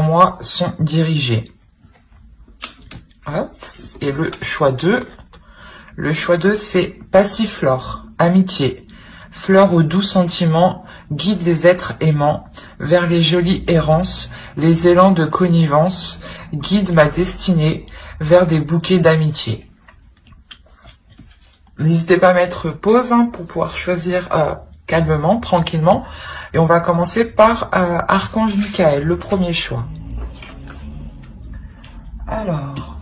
moi sont dirigés. Hop. Et le choix 2. Le choix 2, c'est Passiflore, amitié. Fleur aux doux sentiments, guide les êtres aimants vers les jolies errances, les élans de connivence, guide ma destinée vers des bouquets d'amitié. N'hésitez pas à mettre pause pour pouvoir choisir calmement, tranquillement. Et on va commencer par Archange Michael, le premier choix. Alors,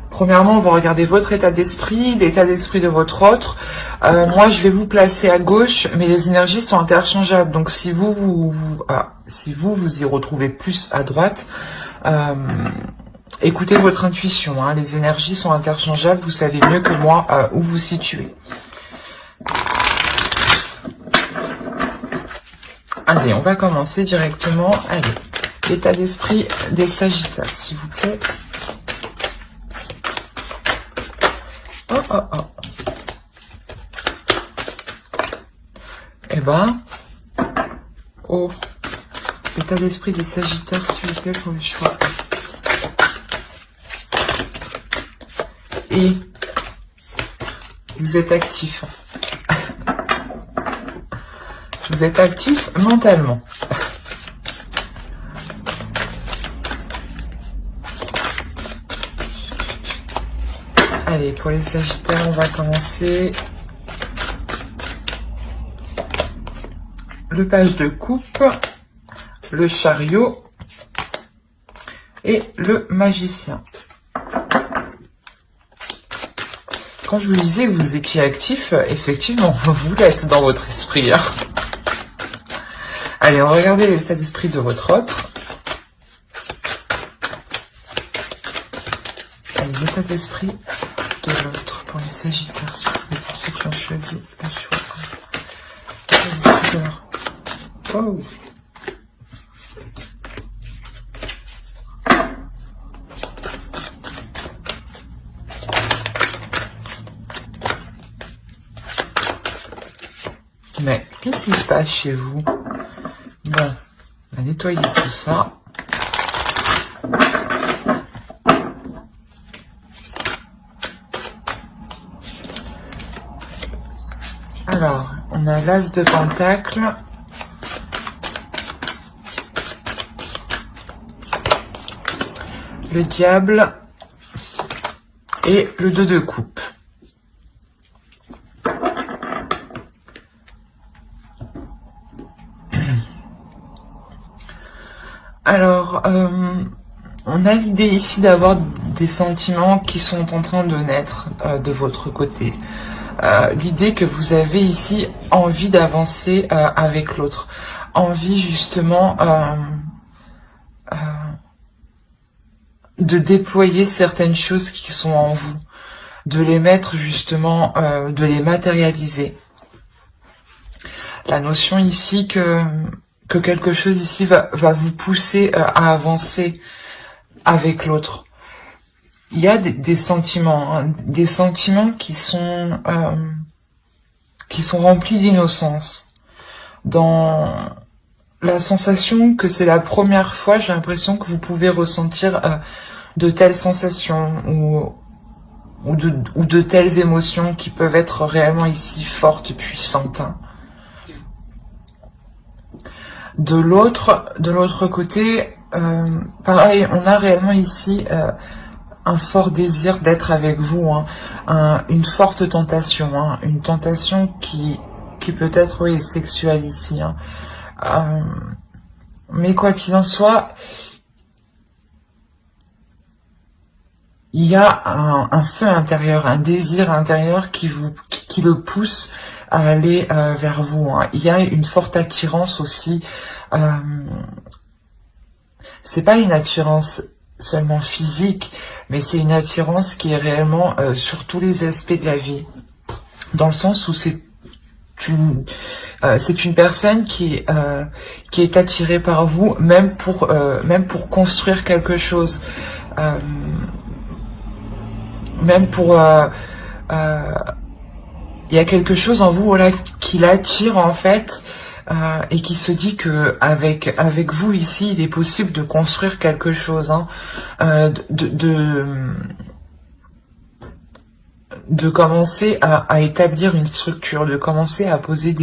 premièrement, on va regarder votre état d'esprit, l'état d'esprit de votre autre. Moi, je vais vous placer à gauche, mais les énergies sont interchangeables. Donc, si vous y retrouvez plus à droite, écoutez votre intuition. Hein. Les énergies sont interchangeables. Vous savez mieux que moi où vous situez. Allez, on va commencer directement. Allez, l'état d'esprit des Sagittaires, s'il vous plaît. Oh. Eh ben, l'état d'esprit des Sagittaires, s'il vous plaît, pour le choix. Et vous êtes actif. Vous êtes actif mentalement. Allez, pour les Sagittaires, on va commencer. Le page de coupe, le chariot et le magicien. Quand je vous disais que vous étiez actif, effectivement, vous l'êtes dans votre esprit. Hein. Allez, on va regarder l'état d'esprit de votre autre. Allez, l'état d'esprit de l'autre pour les Sagittaires, s'il vous plaît, pour ceux qui ont choisi le choix. L'état d'esprit de leur... Oh. Mais qu'est-ce qui se passe chez vous? Bon, on va nettoyer tout ça. Alors, on a l'as de pentacle. Le diable et le 2 de coupe. Alors, on a l'idée ici d'avoir des sentiments qui sont en train de naître de votre côté. L'idée que vous avez ici envie d'avancer avec l'autre. Envie justement de déployer certaines choses qui sont en vous. De les mettre justement, de les matérialiser. La notion ici que quelque chose ici va vous pousser à avancer avec l'autre. Il y a des sentiments, hein, des sentiments qui sont remplis d'innocence. Dans la sensation que c'est la première fois, j'ai l'impression que vous pouvez ressentir de telles sensations ou de telles émotions qui peuvent être réellement ici fortes, puissantes. Hein. De l'autre côté, pareil, on a réellement ici un fort désir d'être avec vous, hein, une forte tentation, hein, une tentation qui peut être sexuelle ici. Hein. Mais quoi qu'il en soit, il y a un feu intérieur, un désir intérieur qui le pousse à aller vers vous. Hein. Il y a une forte attirance aussi. C'est pas une attirance seulement physique, mais c'est une attirance qui est réellement sur tous les aspects de la vie. Dans le sens où c'est une personne qui est attirée par vous, même pour construire quelque chose. Même pour il y a quelque chose en vous, voilà, qui l'attire en fait, et qui se dit que avec vous ici, il est possible de construire quelque chose, hein, de commencer à établir une structure, de commencer à poser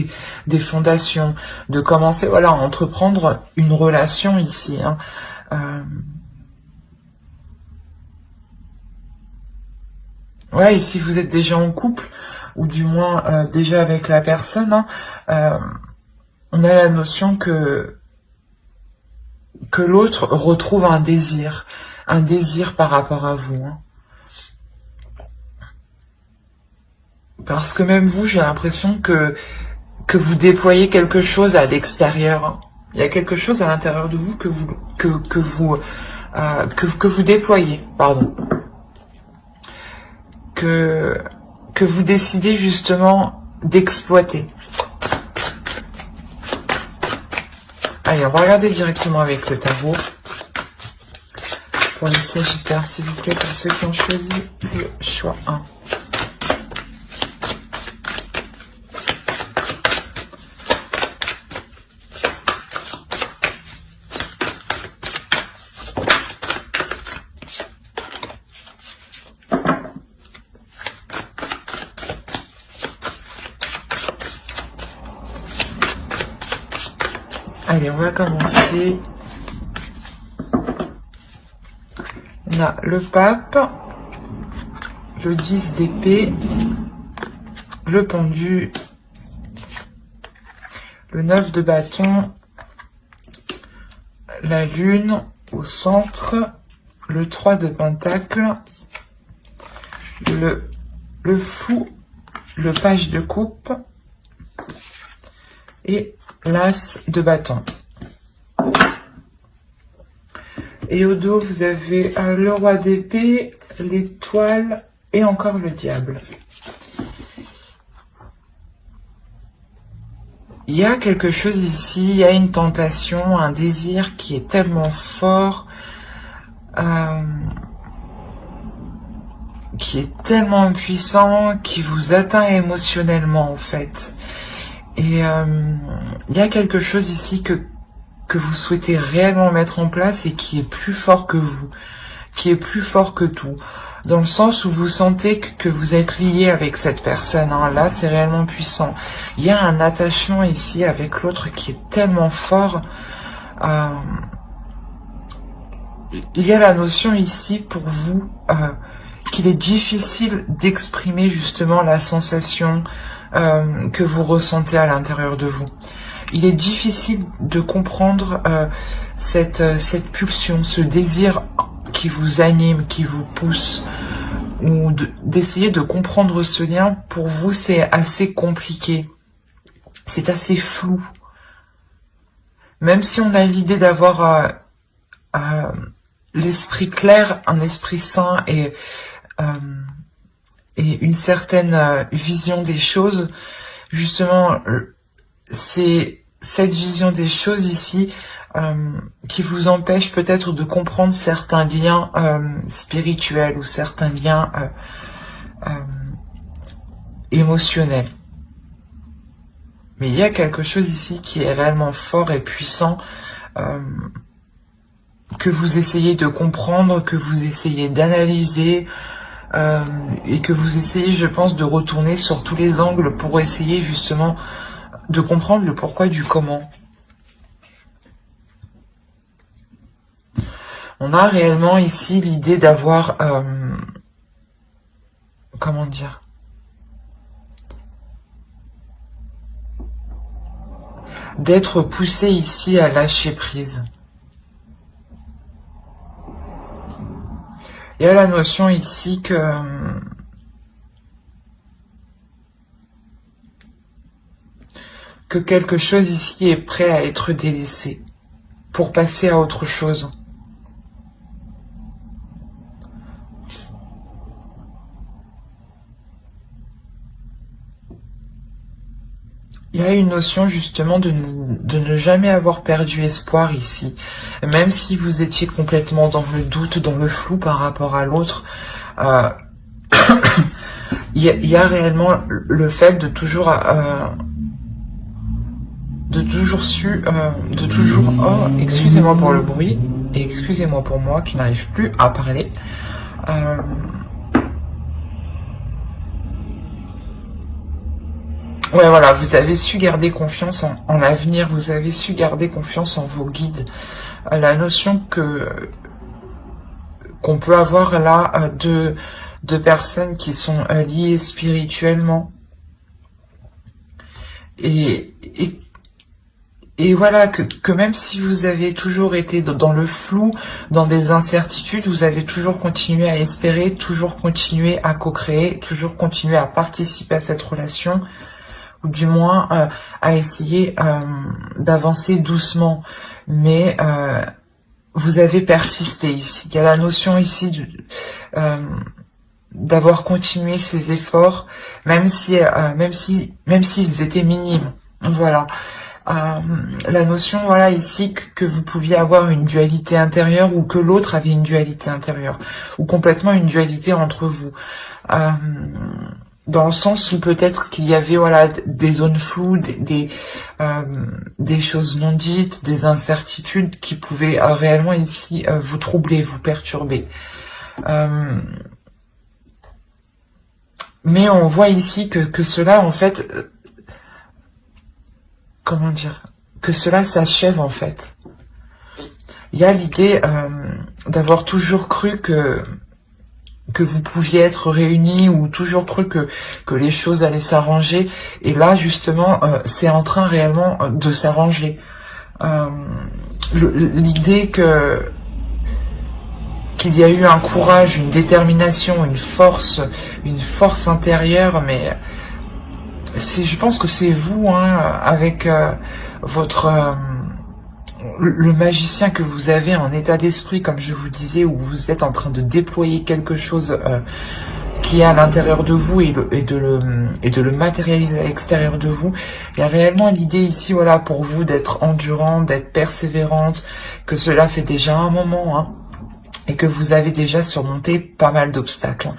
des fondations, de commencer, voilà, à entreprendre une relation ici, hein. Ouais, et si vous êtes déjà en couple, ou du moins déjà avec la personne, hein, on a la notion que l'autre retrouve un désir par rapport à vous, hein. Parce que même vous, j'ai l'impression que vous déployez quelque chose à l'extérieur, hein. Il y a quelque chose à l'intérieur de vous que vous déployez, pardon. Que vous décidez justement d'exploiter. Allez, on va regarder directement avec le tarot. Pour les Sagittaires, s'il vous plaît, pour ceux qui ont choisi le choix 1. Allez, on va commencer. On a le pape, le 10 d'épée, le pendu, le 9 de bâton, la lune au centre, le 3 de pentacle, le fou, le page de coupe et l'as de bâton. Et au dos, vous avez le roi d'épée, l'étoile et encore le diable. Il y a quelque chose ici, il y a une tentation, un désir qui est tellement fort, qui est tellement puissant, qui vous atteint émotionnellement en fait. Et il y a quelque chose ici que vous souhaitez réellement mettre en place et qui est plus fort que vous, qui est plus fort que tout, dans le sens où vous sentez que vous êtes lié avec cette personne, hein. Là c'est réellement puissant. Il y a un attachement ici avec l'autre qui est tellement fort. Il y a la notion ici pour vous qu'il est difficile d'exprimer justement la sensation que vous ressentez à l'intérieur de vous. Il est difficile de comprendre cette pulsion, ce désir qui vous anime, qui vous pousse, ou d'essayer de comprendre ce lien. Pour vous, c'est assez compliqué. C'est assez flou. Même si on a l'idée d'avoir l'esprit clair, un esprit sain et une certaine vision des choses, justement, c'est cette vision des choses ici qui vous empêche peut-être de comprendre certains liens spirituels ou certains liens émotionnels. Mais il y a quelque chose ici qui est réellement fort et puissant, que vous essayez de comprendre, que vous essayez d'analyser, et que vous essayez, je pense, de retourner sur tous les angles pour essayer justement de comprendre le pourquoi du comment. On a réellement ici l'idée d'avoir, comment dire, d'être poussé ici à lâcher prise. Il y a la notion ici que quelque chose ici est prêt à être délaissé pour passer à autre chose. Il y a une notion justement de ne jamais avoir perdu espoir ici. Même si vous étiez complètement dans le doute, dans le flou par rapport à l'autre, il y a réellement le fait de toujours de toujours, oh, excusez-moi pour le bruit, et excusez-moi pour moi qui n'arrive plus à parler. Ouais, voilà, vous avez su garder confiance en l'avenir, vous avez su garder confiance en vos guides. La notion qu'on peut avoir là de personnes qui sont liées spirituellement. Et voilà, que même si vous avez toujours été dans le flou, dans des incertitudes, vous avez toujours continué à espérer, toujours continué à co-créer, toujours continué à participer à cette relation, ou du moins à essayer d'avancer doucement. Mais vous avez persisté ici. Il y a la notion ici d'avoir continué ces efforts, même s'ils étaient minimes. Voilà. La notion, voilà, ici, que vous pouviez avoir une dualité intérieure ou que l'autre avait une dualité intérieure, ou complètement une dualité entre vous. Dans le sens où peut-être qu'il y avait, voilà, des zones floues, des choses non dites, des incertitudes qui pouvaient réellement ici vous troubler, vous perturber. Mais on voit ici que cela, en fait, comment dire, que cela s'achève, en fait. Il y a l'idée d'avoir toujours cru que vous pouviez être réunis, ou toujours cru que les choses allaient s'arranger. Et là, justement, c'est en train réellement de s'arranger. L'idée qu'il y a eu un courage, une détermination, une force intérieure, mais je pense que c'est vous, hein, avec votre le magicien que vous avez en état d'esprit, comme je vous disais, où vous êtes en train de déployer quelque chose qui est à l'intérieur de vous et de le matérialiser à l'extérieur de vous. Il y a réellement l'idée ici, voilà, pour vous d'être endurante, d'être persévérante, que cela fait déjà un moment, hein, et que vous avez déjà surmonté pas mal d'obstacles.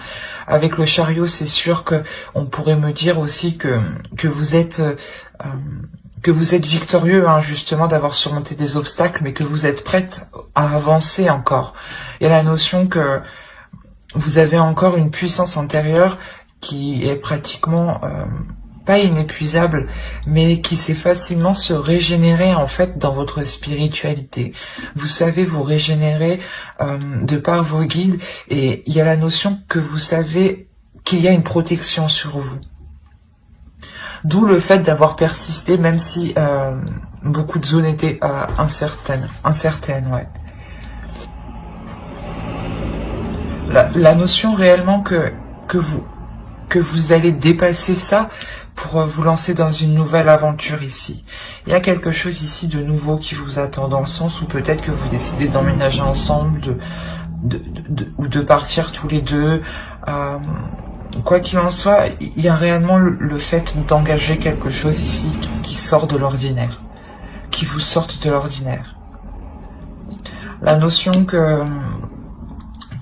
Avec le chariot, c'est sûr que on pourrait me dire aussi que vous êtes victorieux, hein, justement, d'avoir surmonté des obstacles, mais que vous êtes prête à avancer encore. Il y a la notion que vous avez encore une puissance intérieure qui est pratiquement pas inépuisable, mais qui sait facilement se régénérer, en fait, dans votre spiritualité. Vous savez vous régénérer de par vos guides, et il y a la notion que vous savez qu'il y a une protection sur vous. D'où le fait d'avoir persisté, même si beaucoup de zones étaient incertaines, ouais. La notion réellement que vous allez dépasser ça pour vous lancer dans une nouvelle aventure ici. Il y a quelque chose ici de nouveau qui vous attend, dans le sens où peut-être que vous décidez d'emménager ensemble, ou de partir tous les deux. Quoi qu'il en soit, il y a réellement le fait d'engager quelque chose ici qui sort de l'ordinaire, qui vous sorte de l'ordinaire. La notion que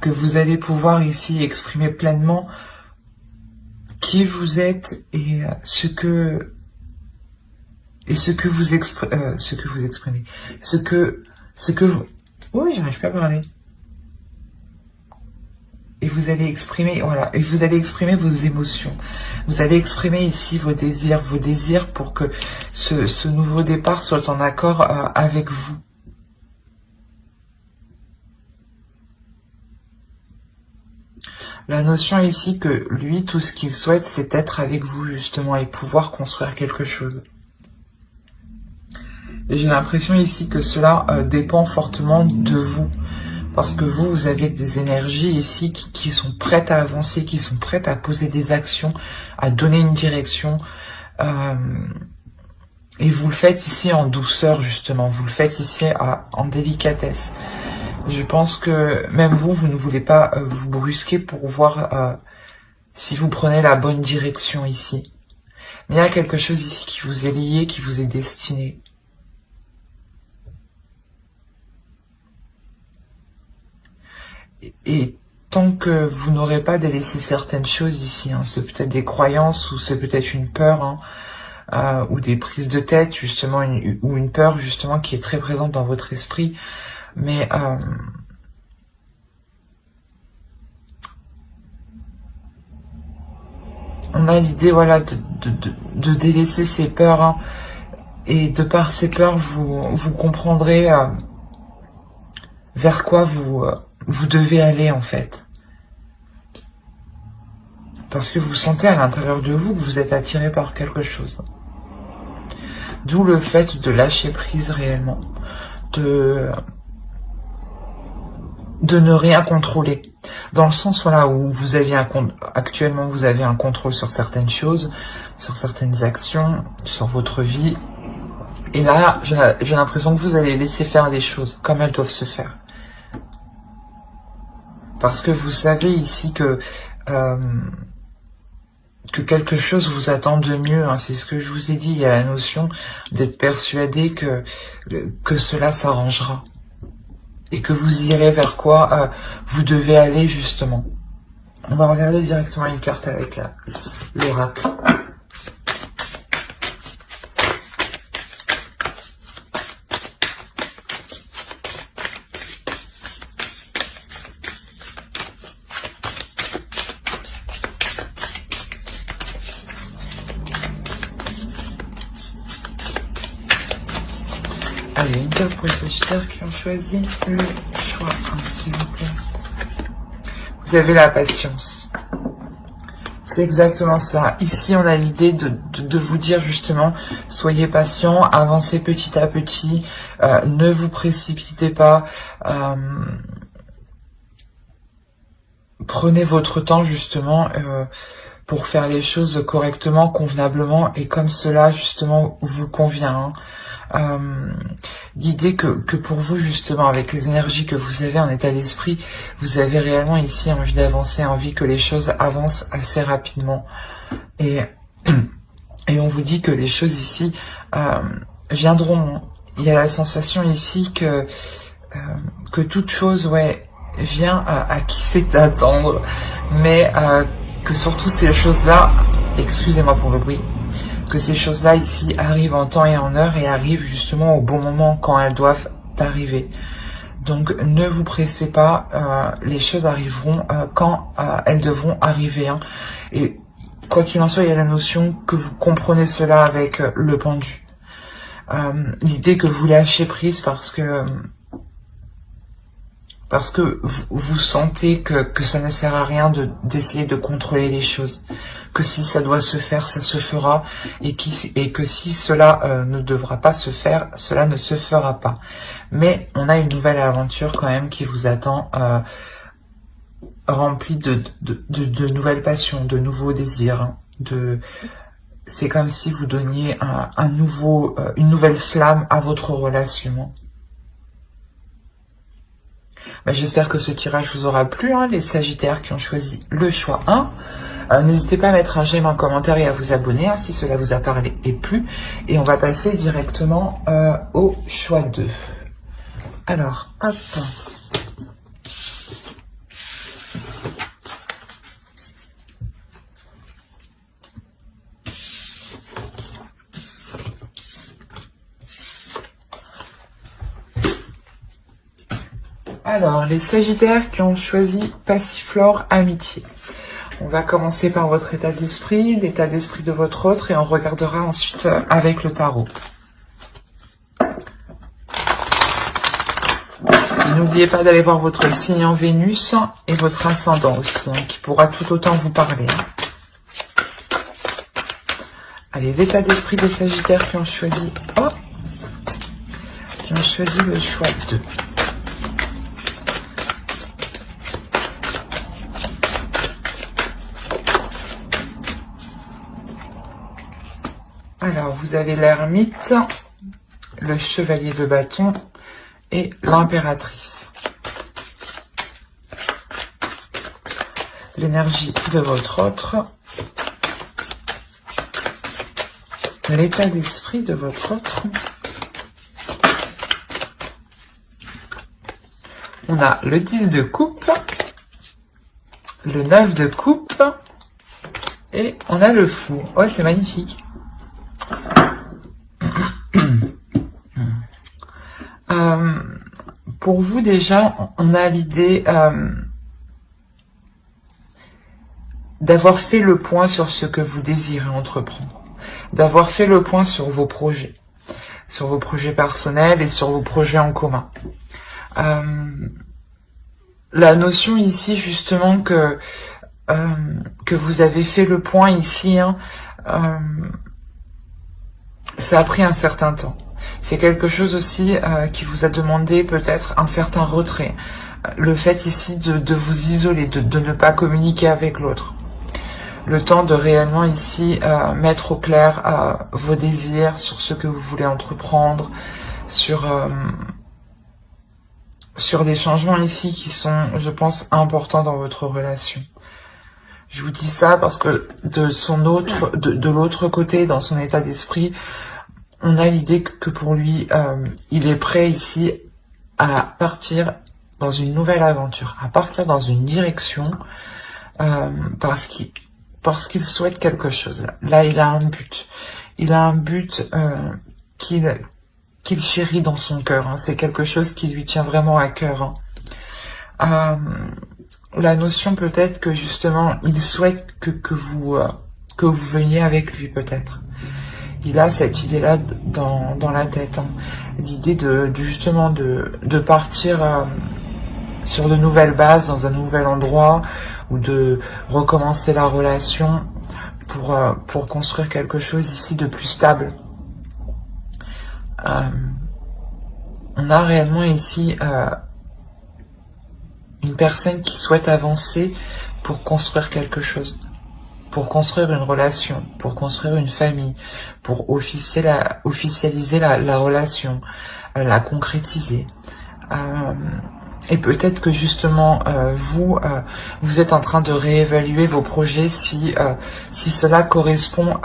vous allez pouvoir ici exprimer pleinement qui vous êtes et ce que vous exprimez, oui, j'arrive pas à parler. Et vous allez exprimer, voilà, et vous allez exprimer vos émotions. Vous allez exprimer ici vos désirs pour que ce nouveau départ soit en accord avec vous. La notion ici que lui, tout ce qu'il souhaite, c'est être avec vous, justement, et pouvoir construire quelque chose. Et j'ai l'impression ici que cela dépend fortement de vous. Parce que vous avez des énergies ici qui sont prêtes à avancer, qui sont prêtes à poser des actions, à donner une direction. Et vous le faites ici en douceur, justement. Vous le faites ici en délicatesse. Je pense que même vous ne voulez pas vous brusquer pour voir si vous prenez la bonne direction ici. Mais il y a quelque chose ici qui vous est lié, qui vous est destiné. Et tant que vous n'aurez pas délaissé certaines choses ici, hein, c'est peut-être des croyances ou c'est peut-être une peur, hein, ou des prises de tête, justement, ou une peur, justement, qui est très présente dans votre esprit. Mais on a l'idée, voilà, de délaisser ces peurs, hein, et de par ces peurs, vous comprendrez vers quoi vous devez aller, en fait. Parce que vous sentez à l'intérieur de vous que vous êtes attiré par quelque chose. D'où le fait de lâcher prise réellement, de ne rien contrôler. Dans le sens, voilà, où vous avez actuellement vous avez un contrôle sur certaines choses, sur certaines actions, sur votre vie. Et là, j'ai l'impression que vous allez laisser faire les choses comme elles doivent se faire. Parce que vous savez ici que quelque chose vous attend de mieux, hein. C'est ce que je vous ai dit, il y a la notion d'être persuadé que cela s'arrangera. Et que vous irez vers quoi vous devez aller, justement. On va regarder directement une carte avec l'oracle. Allez, une carte pour les Sagittaires qui ont choisi le choix 1, s'il vous plaît. Vous avez la patience. C'est exactement ça. Ici, on a l'idée de vous dire justement, soyez patient, avancez petit à petit, ne vous précipitez pas, prenez votre temps justement pour faire les choses correctement, convenablement et comme cela justement vous convient, hein. L'idée que pour vous justement avec les énergies que vous avez en état d'esprit, vous avez réellement ici envie d'avancer, envie que les choses avancent assez rapidement et on vous dit que les choses ici viendront. Il y a la sensation ici que toute chose vient à qui sait attendre, mais que surtout ces choses-là, excusez-moi pour le bruit, que ces choses-là ici arrivent en temps et en heure et arrivent justement au bon moment quand elles doivent arriver. Donc ne vous pressez pas, les choses arriveront quand elles devront arriver, hein. Et quoi qu'il en soit, il y a la notion que vous comprenez cela avec le pendu. L'idée que vous lâchez prise parce que vous sentez que ça ne sert à rien d'essayer de contrôler les choses, que si ça doit se faire, ça se fera, et que si cela ne devra pas se faire, cela ne se fera pas. Mais on a une nouvelle aventure quand même qui vous attend, remplie de nouvelles passions, de nouveaux désirs, hein, c'est comme si vous donniez une nouvelle flamme à votre relation. J'espère que ce tirage vous aura plu, hein, les Sagittaires qui ont choisi le choix 1. N'hésitez pas à mettre un j'aime, un commentaire et à vous abonner, hein, si cela vous a parlé et plu. Et on va passer directement au choix 2. Alors, hop. Alors, les Sagittaires qui ont choisi Passiflore Amitié. On va commencer par votre état d'esprit, l'état d'esprit de votre autre, et on regardera ensuite avec le tarot. N'oubliez pas d'aller voir votre signe en Vénus et votre ascendant aussi, hein, qui pourra tout autant vous parler. Allez, l'état d'esprit des Sagittaires qui ont choisi le choix 2. Alors, vous avez l'ermite, le chevalier de bâton et l'impératrice. L'énergie de votre autre. L'état d'esprit de votre autre. On a le 10 de coupe, le 9 de coupe et on a le fou. Oh, c'est magnifique. Pour vous déjà, on a l'idée d'avoir fait le point sur ce que vous désirez entreprendre, d'avoir fait le point sur vos projets personnels et sur vos projets en commun. La notion ici justement que vous avez fait le point ici, hein, ça a pris un certain temps. C'est quelque chose aussi qui vous a demandé peut-être un certain retrait. Le fait ici de vous isoler, de ne pas communiquer avec l'autre. Le temps de réellement ici mettre au clair vos désirs, sur ce que vous voulez entreprendre, sur des changements ici qui sont, je pense, importants dans votre relation. Je vous dis ça parce que de l'autre côté, dans son état d'esprit, on a l'idée que pour lui, il est prêt ici à partir dans une nouvelle aventure, à partir dans une direction, parce qu'il souhaite quelque chose. Là, il a un but. Il a un but qu'il chérit dans son cœur. Hein. C'est quelque chose qui lui tient vraiment à cœur. Hein. La notion peut-être que justement, il souhaite que vous veniez avec lui peut-être. Il a cette idée-là dans la tête. Hein. L'idée justement de partir sur de nouvelles bases, dans un nouvel endroit, ou de recommencer la relation pour construire quelque chose ici de plus stable. On a réellement ici une personne qui souhaite avancer pour construire quelque chose, pour construire une relation, pour construire une famille, pour officialiser la relation, la concrétiser. Et peut-être que justement, vous êtes en train de réévaluer vos projets si cela correspond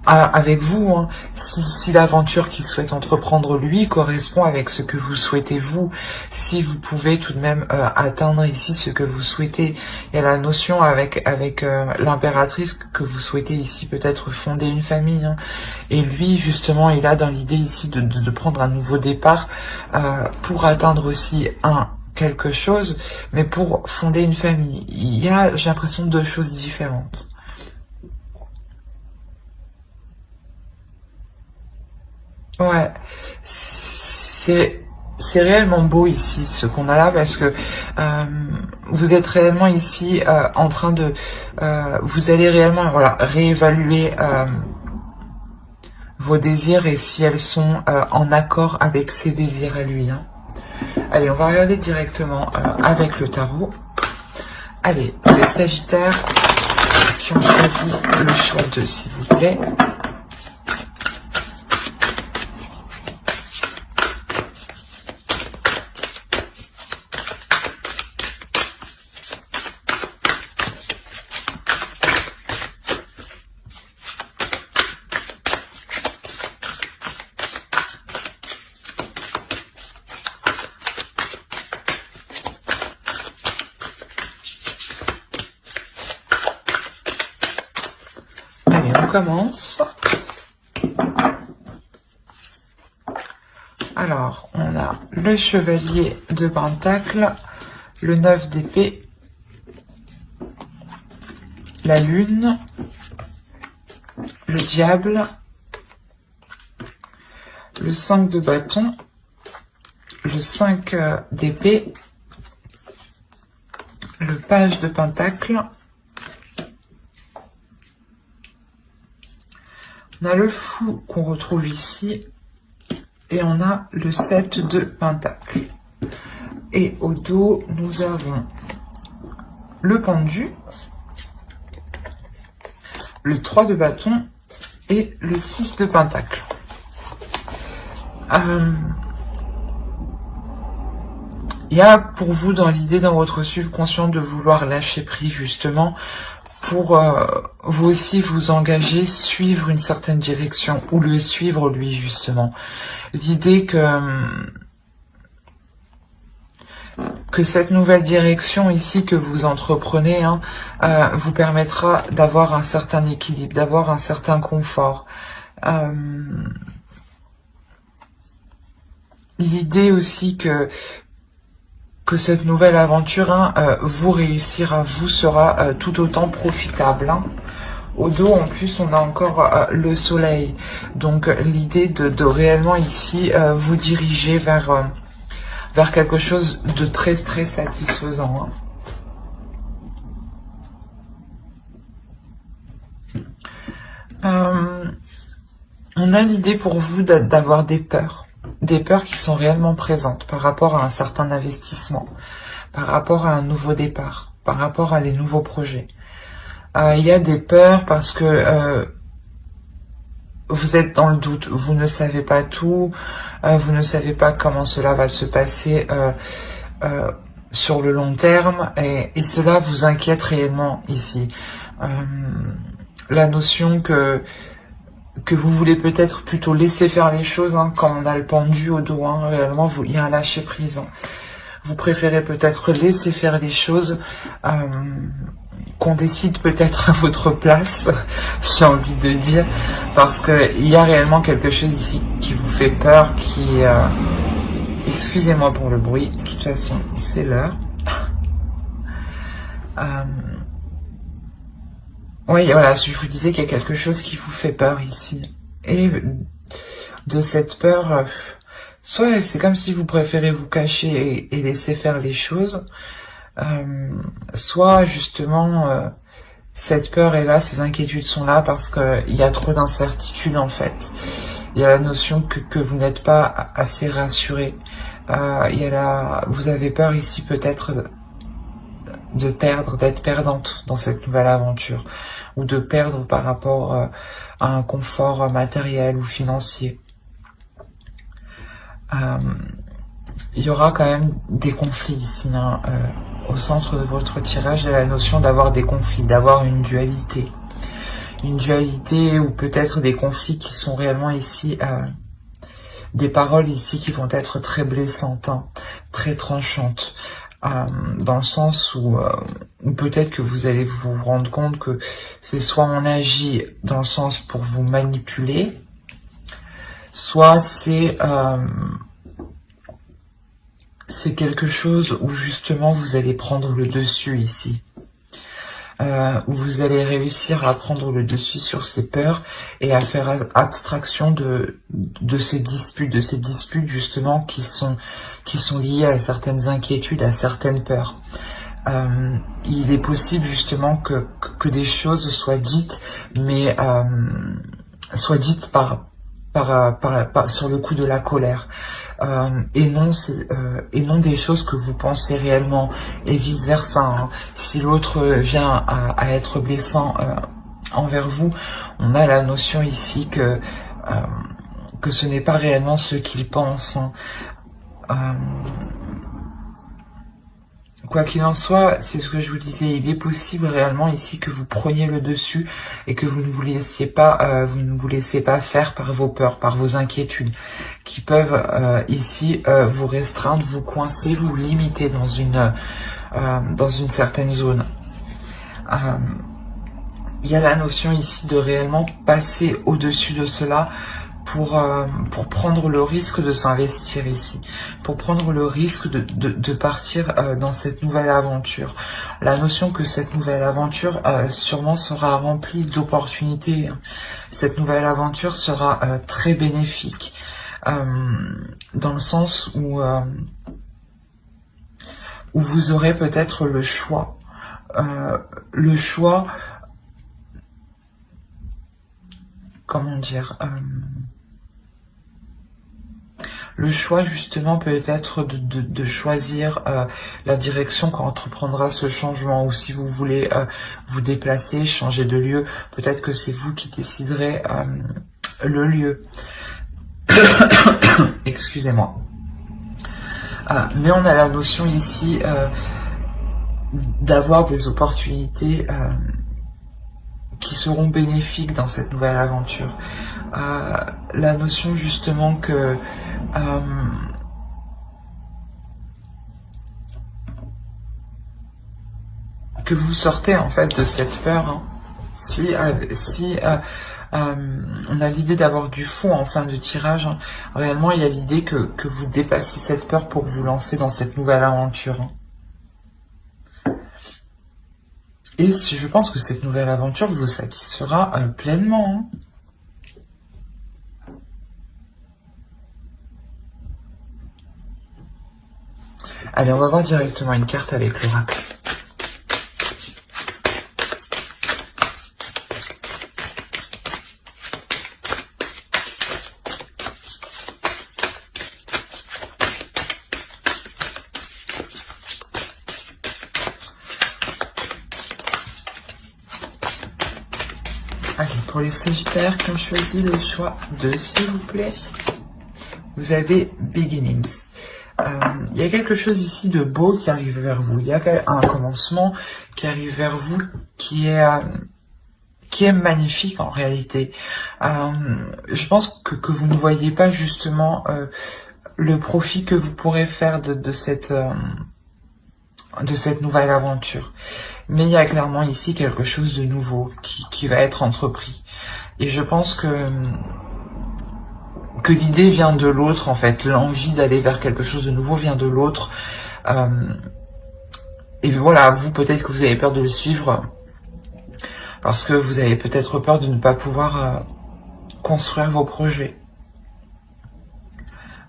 avec vous, hein. Si l'aventure qu'il souhaite entreprendre lui correspond avec ce que vous souhaitez vous, si vous pouvez tout de même atteindre ici ce que vous souhaitez. Il y a la notion avec l'impératrice que vous souhaitez ici peut-être fonder une famille, hein. Et lui justement il a dans l'idée ici de prendre un nouveau départ pour atteindre aussi quelque chose, mais pour fonder une famille. Il y a, j'ai l'impression, deux choses différentes. Ouais, c'est réellement beau ici ce qu'on a là parce que vous êtes réellement ici en train de vous allez réellement réévaluer vos désirs et si elles sont en accord avec ses désirs à lui. Hein. Allez, on va regarder directement avec le tarot. Allez, pour les Sagittaires qui ont choisi le choix de s'il vous plaît. Allez, on commence. Alors, on a le chevalier de Pentacle, le 9 d'épée, la lune, le diable, le 5 de bâton, le 5 d'épée, le page de Pentacle, on a le fou qu'on retrouve ici, et on a le 7 de Pentacle. Et au dos, nous avons le pendu, le 3 de bâton et le 6 de Pentacle. Il y a pour vous dans l'idée, dans votre subconscient, de vouloir lâcher prise justement pour vous aussi vous engager, suivre une certaine direction ou le suivre lui justement. L'idée que cette nouvelle direction ici que vous entreprenez vous permettra d'avoir un certain équilibre, d'avoir un certain confort. l'idée aussi que cette nouvelle aventure, hein, vous réussira, vous sera tout autant profitable. Hein. Au dos, en plus, on a encore le soleil. Donc, l'idée de réellement ici vous diriger vers quelque chose de très, très satisfaisant. Hein. On a l'idée pour vous d'avoir des peurs qui sont réellement présentes par rapport à un certain investissement, par rapport à un nouveau départ, par rapport à des nouveaux projets. Il y a des peurs parce que vous êtes dans le doute, vous ne savez pas tout, vous ne savez pas comment cela va se passer sur le long terme, et cela vous inquiète réellement ici. La notion que vous voulez peut-être plutôt laisser faire les choses, hein, quand on a le pendu au dos, hein, réellement, il y a un lâcher-prise. Hein. Vous préférez peut-être laisser faire les choses, qu'on décide peut-être à votre place, j'ai envie de dire, parce qu'il y a réellement quelque chose ici qui vous fait peur, qui... excusez-moi pour le bruit, de toute façon, c'est l'heure. Oui, voilà, je vous disais qu'il y a quelque chose qui vous fait peur ici. Et de cette peur, soit c'est comme si vous préférez vous cacher et laisser faire les choses, soit justement cette peur est là, ces inquiétudes sont là parce qu'il y a trop d'incertitudes en fait. Il y a la notion que vous n'êtes pas assez rassuré. Vous avez peur ici peut-être de perdre, d'être perdante dans cette nouvelle aventure, ou de perdre par rapport à un confort matériel ou financier. Il y aura quand même des conflits ici, hein, au centre de votre tirage. Il y a la notion d'avoir des conflits, d'avoir une dualité ou peut-être des conflits qui sont réellement ici, des paroles ici qui vont être très blessantes, hein, très tranchantes. Dans le sens où peut-être que vous allez vous rendre compte que c'est soit on agit dans le sens pour vous manipuler, soit c'est quelque chose où justement vous allez prendre le dessus ici, où vous allez réussir à prendre le dessus sur ces peurs et à faire abstraction de ces disputes justement qui sont liées à certaines inquiétudes, à certaines peurs. Il est possible justement que des choses soient dites, mais soient dites sur le coup de la colère, et non des choses que vous pensez réellement, et vice versa. Hein. Si l'autre vient à être blessant envers vous, on a la notion ici que ce n'est pas réellement ce qu'il pense. Hein. Quoi qu'il en soit, c'est ce que je vous disais, il est possible réellement ici que vous preniez le dessus et que vous ne vous laissiez pas faire par vos peurs, par vos inquiétudes, qui peuvent ici vous restreindre, vous coincer, vous limiter dans une certaine zone. Il y a la notion ici de réellement passer au-dessus de cela, pour prendre le risque de s'investir ici, pour prendre le risque de partir dans cette nouvelle aventure. La notion que cette nouvelle aventure sûrement sera remplie d'opportunités. Cette nouvelle aventure sera très bénéfique, dans le sens où vous aurez peut-être le choix. Comment dire, le choix justement peut être de choisir la direction qu'entreprendra ce changement, ou si vous voulez vous déplacer, changer de lieu, peut-être que c'est vous qui déciderez le lieu. Excusez-moi. Mais on a la notion ici d'avoir des opportunités qui seront bénéfiques dans cette nouvelle aventure. La notion justement que vous sortez en fait de cette peur. Hein. Si On a l'idée d'avoir du fond en fin de tirage. Hein. Réellement, il y a l'idée que vous dépassiez cette peur pour vous lancer dans cette nouvelle aventure. Hein. Et je pense que cette nouvelle aventure vous satisfera pleinement. Hein. Allez, on va voir directement une carte avec l'oracle. Allez, pour les Sagittaires qui ont choisi le choix 2, s'il vous plaît, vous avez Beginnings. Il y a quelque chose ici de beau qui arrive vers vous. Il y a un commencement qui arrive vers vous qui est magnifique en réalité. Je pense que vous ne voyez pas justement le profit que vous pourrez faire de cette nouvelle aventure. Mais il y a clairement ici quelque chose de nouveau qui va être entrepris. Et je pense que l'idée vient de l'autre, en fait. L'envie d'aller vers quelque chose de nouveau vient de l'autre. Et voilà, vous, peut-être que vous avez peur de le suivre parce que vous avez peut-être peur de ne pas pouvoir construire vos projets.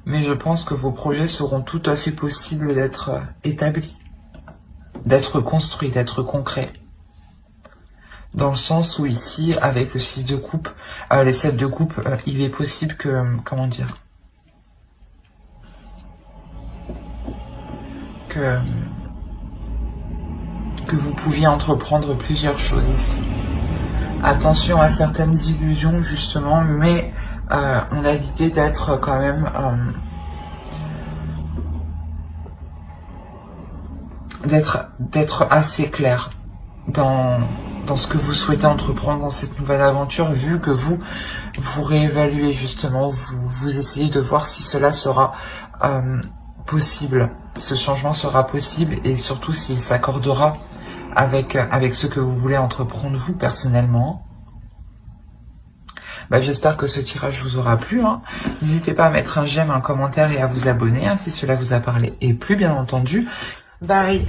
Mais je pense que vos projets seront tout à fait possibles d'être établis, d'être construits, d'être concrets. Dans le sens où ici, avec le 6 de coupe, les 7 de coupe, il est possible que, comment dire, que vous pouviez entreprendre plusieurs choses ici. Attention à certaines illusions, justement, mais on a l'idée d'être quand même... d'être assez clair dans ce que vous souhaitez entreprendre dans cette nouvelle aventure, vu que vous réévaluez justement, vous essayez de voir si cela sera possible, ce changement sera possible, et surtout s'il s'accordera avec ce que vous voulez entreprendre vous personnellement. J'espère que ce tirage vous aura plu. Hein. N'hésitez pas à mettre un j'aime, un commentaire et à vous abonner si cela vous a parlé et plu, bien entendu. Bye.